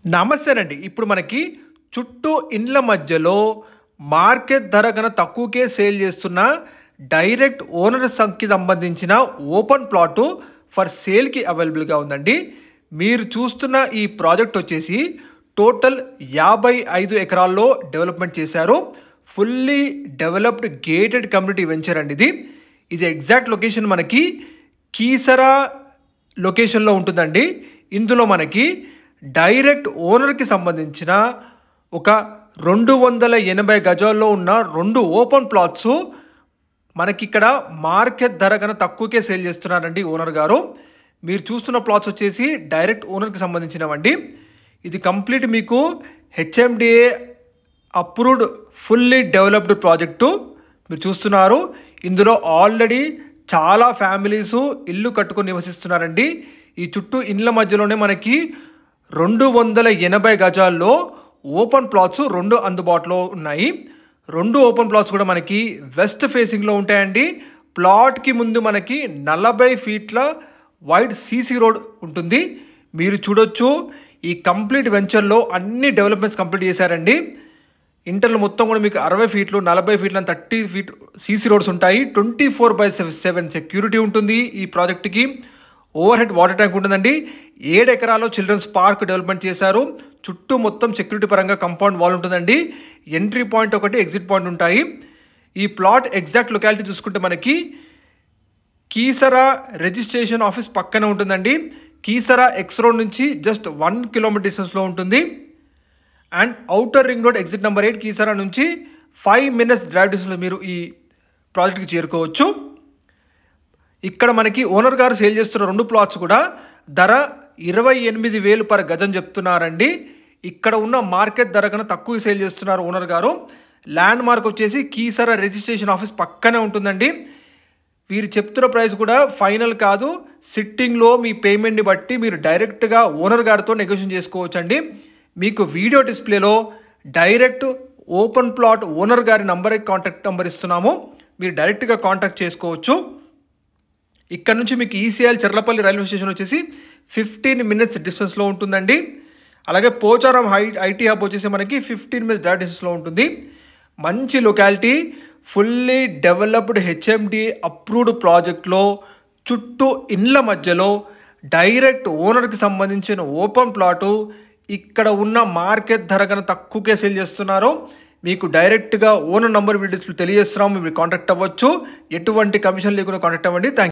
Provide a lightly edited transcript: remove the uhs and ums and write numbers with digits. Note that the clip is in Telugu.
నమస్తేనండి. ఇప్పుడు మనకి చుట్టూ ఇండ్ల మధ్యలో మార్కెట్ ధర కన్నా తక్కువకే సేల్ చేస్తున్న డైరెక్ట్ ఓనర్ సంఖ్యకి సంబంధించిన ఓపెన్ ప్లాటు ఫర్ సేల్కి అవైలబుల్గా ఉందండి. మీరు చూస్తున్న ఈ ప్రాజెక్ట్ వచ్చేసి టోటల్ 55 ఎకరాల్లో డెవలప్మెంట్ చేశారు. Fully developed gated community venture అండి ఇది ఎగ్జాక్ట్ లొకేషన్ మనకి కీసరా లొకేషన్లో ఉంటుందండి. ఇందులో మనకి డైరెక్ట్ ఓనర్కి సంబంధించిన ఒక 280 గజాల్లో ఉన్న 2 ఓపెన్ ప్లాట్స్ మనకి ఇక్కడ మార్కెట్ ధర కన్నా తక్కువకే సేల్ చేస్తున్నారండి ఓనర్ గారు. మీరు చూస్తున్న ప్లాట్స్ వచ్చేసి డైరెక్ట్ ఓనర్కి సంబంధించినవండి. ఇది కంప్లీట్ మీకు HMDA approved fully developed project మీరు చూస్తున్నారు. ఇందులో ఆల్రెడీ చాలా ఫ్యామిలీసు ఇల్లు కట్టుకొని నివసిస్తున్నారండి. ఈ చుట్టూ ఇండ్ల మధ్యలోనే మనకి 280 గజాల్లో ఓపెన్ ప్లాట్స్ 2 అందుబాటులో ఉన్నాయి. 2 ఓపెన్ ప్లాట్స్ కూడా మనకి వెస్ట్ ఫేసింగ్లో ఉంటాయండి. ప్లాట్కి ముందు మనకి 40 ఫీట్ల వైడ్ సీసీ రోడ్ ఉంటుంది. మీరు చూడొచ్చు ఈ కంప్లీట్ వెంచర్లో అన్ని డెవలప్మెంట్స్ కంప్లీట్ చేశారండి. ఇంటర్లో మొత్తం కూడా మీకు 60 ఫీట్లు 40 ఫీట్ల 30 ఫీట్ సీసీ రోడ్స్ ఉంటాయి. 24/7 సెక్యూరిటీ ఉంటుంది. ఈ ప్రాజెక్ట్కి ఓవర్ హెడ్ వాటర్ ట్యాంక్ ఉంటుందండి. 7 ఎకరాల్లో చిల్డ్రన్స్ పార్క్ డెవలప్మెంట్ చేశారు. చుట్టూ మొత్తం సెక్యూరిటీ పరంగా కంపౌండ్ వాల్ ఉంటుందండి. ఎంట్రీ పాయింట్ ఒకటి ఎగ్జిట్ పాయింట్ ఉంటాయి. ఈ ప్లాట్ ఎగ్జాక్ట్ లొకాలిటీ చూసుకుంటే మనకి కీసరా రిజిస్ట్రేషన్ ఆఫీస్ పక్కనే ఉంటుందండి. కీసరా ఎక్స్ రోడ్ నుంచి జస్ట్ 1 కిలోమీటర్ డిస్టెన్స్లో ఉంటుంది. And outer ring road exit number 8 Keesara నుంచి 5 మినిట్స్ డ్రైవ్ డిస్టెన్స్లో మీరు ఈ ప్రాజెక్ట్కి చేరుకోవచ్చు. ఇక్కడ మనకి ఓనర్ గారు సేల్ చేస్తున్న 2 ప్లాట్స్ కూడా ధర 28,000 పర్ గజం చెప్తున్నారండి. ఇక్కడ ఉన్న మార్కెట్ ధర కన్నా తక్కువ సేల్ చేస్తున్నారు ఓనర్ గారు. ల్యాండ్ మార్క్ వచ్చేసి కీసరా రిజిస్ట్రేషన్ ఆఫీస్ పక్కనే ఉంటుందండి. వీరు చెప్తున్న ప్రైస్ కూడా ఫైనల్ కాదు. సిట్టింగ్లో మీ పేమెంట్ని బట్టి మీరు డైరెక్ట్గా ఓనర్ గారితో నెగోషియేషన్ చేసుకోవచ్చు అండి. మీకు వీడియో డిస్ప్లేలో డైరెక్ట్ ఓపెన్ ప్లాట్ ఓనర్ గారి కాంటాక్ట్ నెంబర్ ఇస్తున్నాము. మీరు డైరెక్ట్గా కాంటాక్ట్ చేసుకోవచ్చు. ఇక్కడ నుంచి మీకు ఈసీఎల్ చెర్లపల్లి రైల్వే స్టేషన్ వచ్చేసి 15 మినిట్స్ డిస్టెన్స్లో ఉంటుందండి. అలాగే పోచారం ఐటీ హబ్ వచ్చేసి మనకి 15 మినిట్స్ డ్రైవ్ డిస్టెన్స్లో ఉంటుంది. మంచి locality, fully developed HMD approved ప్రాజెక్ట్లో చుట్టూ ఇండ్ల మధ్యలో డైరెక్ట్ ఓనర్కి సంబంధించిన ఓపెన్ ప్లాటు ఇక్కడ ఉన్న మార్కెట్ ధర కన్నా తక్కువకే సేల్ చేస్తున్నారు. మీకు డైరెక్ట్గా ఓనర్ నంబర్ వీడియోస్లో తెలియజేస్తున్నాము. మీరు కాంటాక్ట్ అవ్వచ్చు. ఎటువంటి కమిషన్ లేకుండా కాంటాక్ట్ అవ్వండి. Thank you.